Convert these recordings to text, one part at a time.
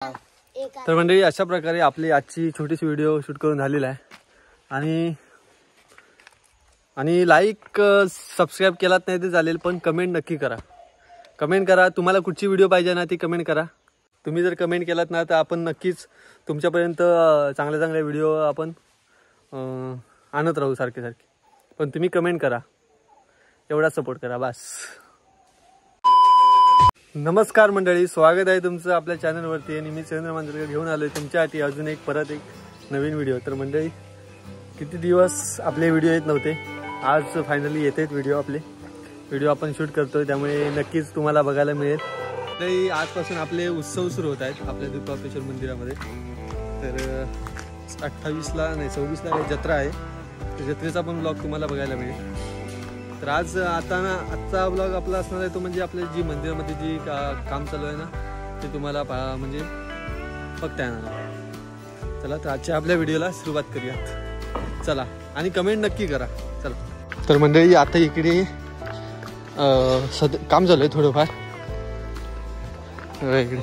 तर मंडळी अशा प्रकारे आपली आजची छोटीशी व्हिडिओ शूट करून झालेला आहे आणि लाईक सबस्क्राईब केलात नाही ते चालेल, पण कमेंट नक्की करा. कमेंट करा, तुम्हाला कुठची व्हिडिओ पाहिजे ना ती कमेंट करा. तुम्ही जर कमेंट केलात ना तर आपण नक्कीच तुमच्यापर्यंत चांगल्या चांगल्या व्हिडिओ आपण आणत राहू सारखे. पण तुम्ही कमेंट करा, एवढा सपोर्ट करा बस. नमस्कार मंडळी, स्वागत आहे तुमचं आपल्या चॅनलवरती आणि मी सुरेंद्र मांजरेकर घेऊन आलो आहे तुमच्यासाठी अजून परत एक नवीन व्हिडिओ. तर मंडळी किती दिवस आपले व्हिडिओ येत नव्हते, आज फायनली येत आहेत व्हिडिओ आपण शूट करतोय, त्यामुळे नक्कीच तुम्हाला बघायला मिळेल. तरी आजपासून आपले उत्सव सुरू होत आहेत आपल्या दुर्गापेश्वर मंदिरामध्ये. तर 26ला जत्रा आहे, तर जत्रेचा पण ब्लॉग तुम्हाला बघायला मिळेल. तर आजचा ब्लॉग आपला असणार आहे तो म्हणजे आपल्या जी मंदिरामध्ये जी काम चालू आहे ना ते तुम्हाला म्हणजे बघता येणार. चला तर आजच्या आपल्या व्हिडिओला सुरुवात करूयात. चला आणि कमेंट नक्की करा. चला तर मंडळी आता इकडे काम चालू आहे थोडंफार इकडे,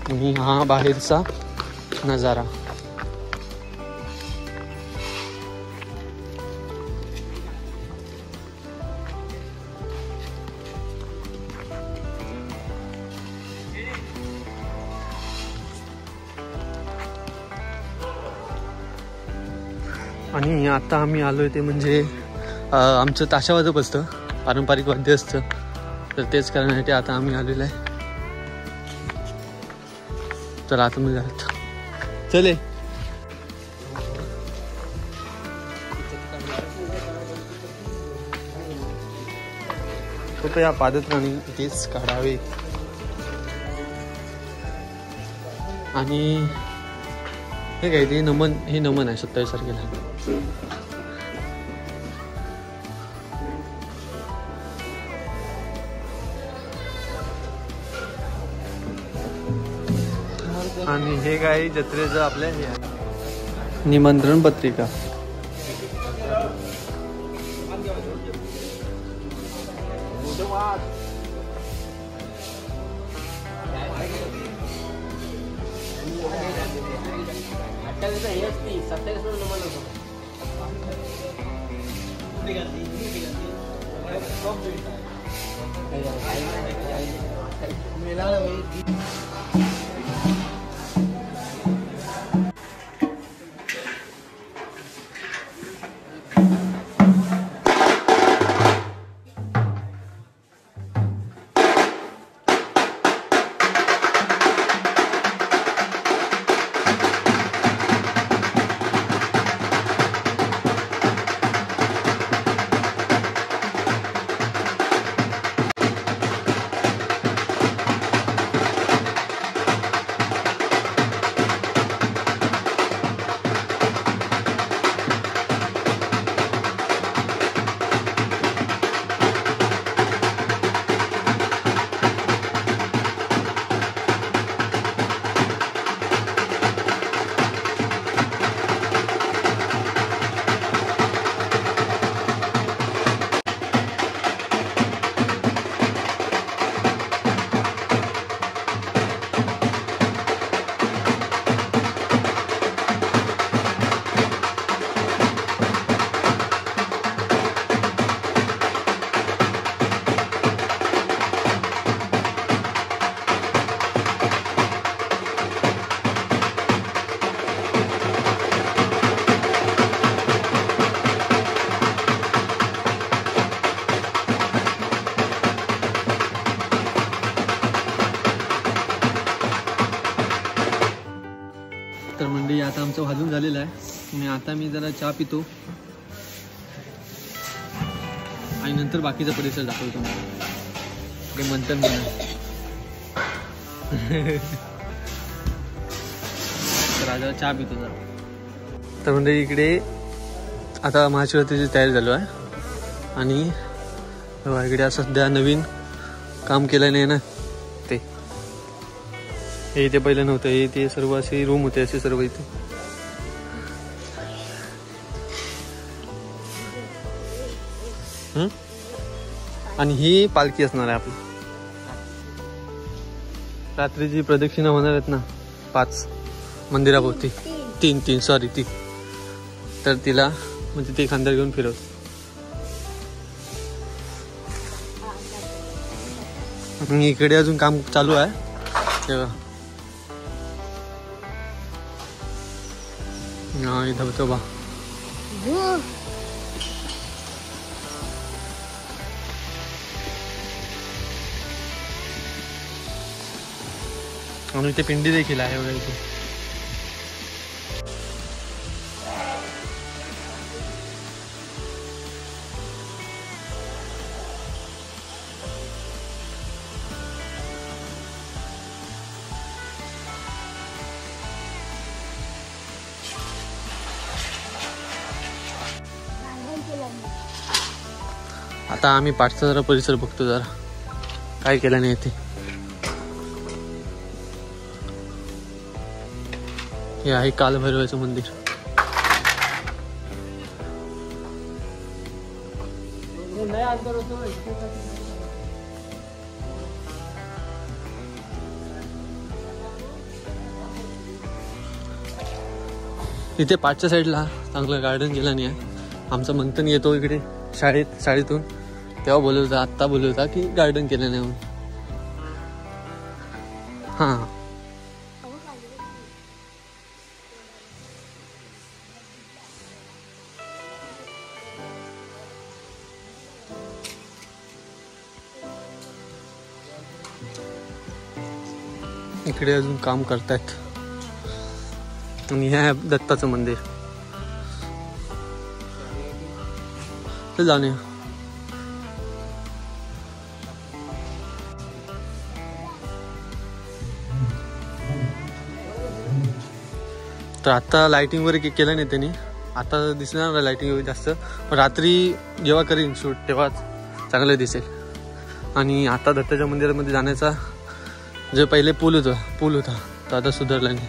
आणि हा बाहेरचा नजारा. आणि आता आम्ही आलोय ते म्हणजे आमचं ताशावाजप असतं, पारंपरिक वाद्य असतं, तर तेच करण्यासाठी आता आम्ही आलेलो आहे. तर आता मी जात चले. कृपया पादत्राणी तेच काढावे. आणि हे काय ते नमन आहे 27 तारखेला. आणि हे काय जत्रेचं आपल्या हे आहे निमंत्रण पत्रिका. तर मंडळी आता आमचं वाजून झालेलं आहे आणि आता मी जरा चहा पितो आणि नंतर बाकीचा परिसर दाखवतो. ते म्हणतात म्हणा. तर आता चहा पितो जरा. तर मंडळी इकडे आता महाशिवरात्रीची तयारी झालो आहे आणि इकडे सध्या नवीन काम केलं नाही ना, हे इथे पहिलं नव्हतं. हे ते सर्व असे रूम होते असे सर्व इथे. आणि ही पालखी असणार आहे आपली. रात्रीची प्रदक्षिणा होणार आहेत ना 5 मंदिराभोवती, 3 सॉरी 3, तर तिला म्हणजे ते खांद्यावर घेऊन फिरवत. आणि इकडे अजून काम चालू आहे तेव्हा धबधबा. आणि इथे पिंडी देखील आहे बघा इथे. आता आम्ही पाठचा जरा परिसर बघतो, जरा काय केलं नाही इथे. हे आहे कालभैरवाचं मंदिर. इथे पाठच्या साईडला चांगलं गार्डन केलं नाही आहे. आमचा मंथन येतो इकडे शाळेतून, तेव्हा बोलत होता, आत्ता बोलत होता की गार्डन केलं नाही म्हणून. हां इकडे अजून काम करतायत. आणि हे आहे दत्ताचं मंदिर. तर जाणे तर आता लाइटिंग वगैरे केलं नाही त्यांनी, आता दिसणार नाही लाइटिंग जास्त, पण रात्री जेव्हा करीन शूट तेव्हाच चांगलं दिसेल. आणि आता दत्ताच्या मंदिरामध्ये जाण्याचा जो पहिले पूल होता तो आता सुधारला नाही.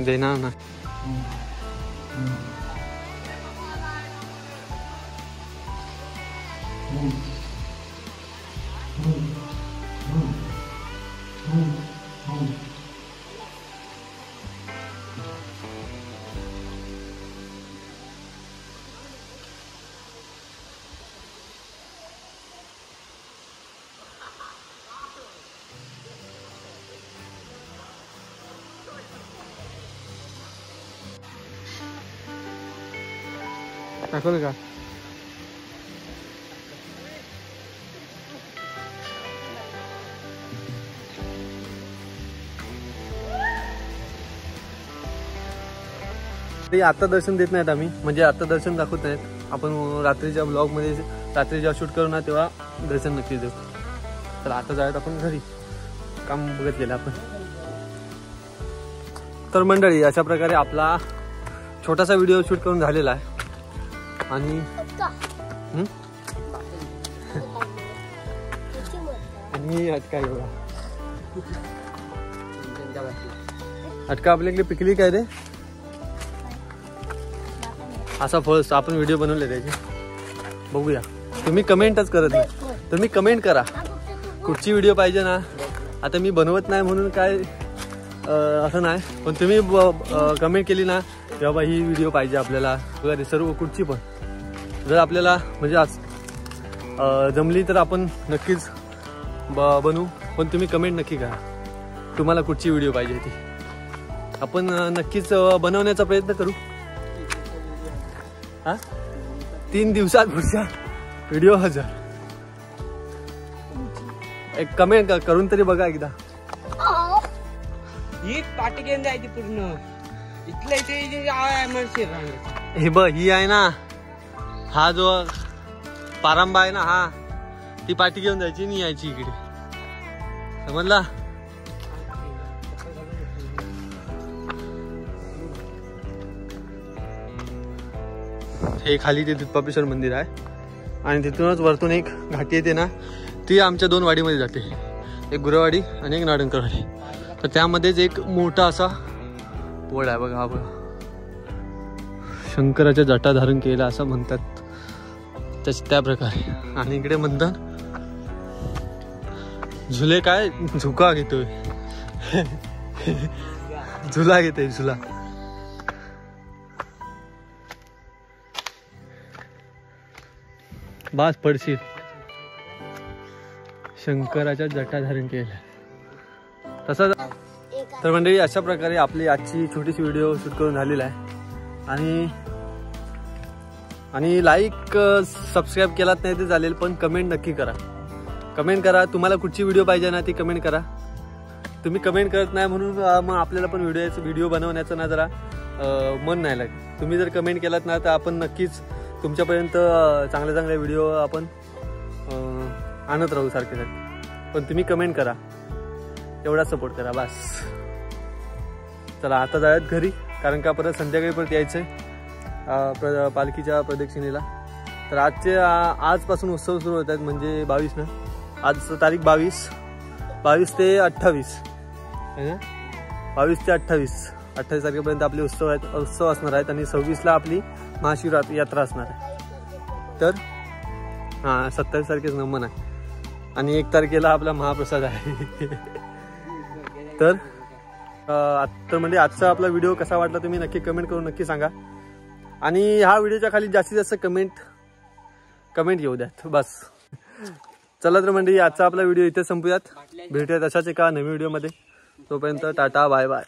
देणार ना. दाखवलं का? आता दर्शन देत नाहीत आम्ही, म्हणजे आता दर्शन दाखवत नाहीत. आपण रात्रीच्या ब्लॉग मध्ये रात्री जेव्हा शूट करू ना तेव्हा दर्शन नक्की देऊ. तर आता जाऊयात आपण घरी, काम बघत गेलं आपण. तर मंडळी अशा प्रकारे आपला छोटासा व्हिडिओ शूट करून झालेला आहे. आणि अटका एवढा अटका आपल्याकडे पिकली काय रे, असा फर्स्ट आपण व्हिडिओ बनवले त्याचे. बघूया, तुम्ही कमेंटच करत नाही. तुम्ही कमेंट करा कुठची व्हिडिओ पाहिजे ना. आता मी बनवत नाही म्हणून काय असं नाही, पण तुम्ही कमेंट केली ना तेव्हा ही व्हिडिओ पाहिजे आपल्याला वगैरे सर्व कुठची पण. जर आपल्याला म्हणजे आज जमली तर आपण नक्कीच बनवू, पण तुम्ही कमेंट नक्की करा तुम्हाला कुठची व्हिडिओ पाहिजे ती. आपण नक्कीच बनवण्याचा प्रयत्न करू. 3 दिवसात पुढच्या व्हिडिओ हजर. एक कमेंट करून तरी बघा एकदा. ही पाठी घेऊन जायची पूर्ण इथल्या इथे. हे बघ, ही आहे ना, हा जो पारंबा आहे ना, हा ती पाठी घेऊन जायची नाही यायची इकडे, समजला. हे खाली ते दूधपापेश्वर मंदिर आहे आणि तिथूनच वरतून एक घाटी येते ना, ती आमच्या 2 वाडीमध्ये जाते, एक गुरवाडी आणि एक नाडणकरवाडी. तर त्यामध्येच एक मोठा असा पोळ आहे बघा, हा बघा शंकराच्या जटा धारण केला असं म्हणतात त्या प्रकारे. आणि इकडे म्हणतात झुले काय झुका घेतोय झुला घेतोय झुला. बास पडशील. शंकराच्या जटा धारण केल्या तसा. तर मंडळी अशा प्रकारे आपली आजची छोटीशी व्हिडिओ शूट करून झालेला आहे. आणि लाईक सबस्क्राईब केलात नाही ते चालेल, पण कमेंट नक्की करा. कमेंट करा तुम्हाला कुठची व्हिडिओ पाहिजे ना ती कमेंट करा. तुम्ही कमेंट करत नाही म्हणून मग आपल्याला पण व्हिडिओ बनवण्याचं ना जरा मन नाही लागत. तुम्ही जर कमेंट केलात ना तर आपण नक्कीच तुमच्यापर्यंत चांगले चांगले व्हिडिओ आपण आणत राहू सारखे. पण तुम्ही कमेंट करा, एवढा सपोर्ट करा बस. चला आता जाऊयात घरी, कारण का परत संध्याकाळी परत यायचं आहे पालखीच्या प्रदक्षिणेला. तर आजपासून उत्सव सुरू होत आहेत, म्हणजे 22 ना, आज तारीख 22 ते 28 आहे ना, 22 ते 28 तारखेपर्यंत आपले उत्सव असणार आहेत. आणि 26ला आपली महाशिवरात्री यात्रा असणार आहे. तर हां 27 तारखेच नमन आहे आणि 1 तारखेला आपला महाप्रसाद आहे. तर म्हणजे आजचा आपला व्हिडिओ कसा वाटला तुम्ही नक्की कमेंट करून नक्की सांगा. आणि ह्या व्हिडिओच्या खाली जास्तीत जास्त कमेंट येऊ द्यात बस. चला तर मंडळी आजचा आपला व्हिडिओ इथे संपूयात. भेटूयात अशाच एका नवीन व्हिडिओमध्ये. तोपर्यंत टाटा बाय बाय.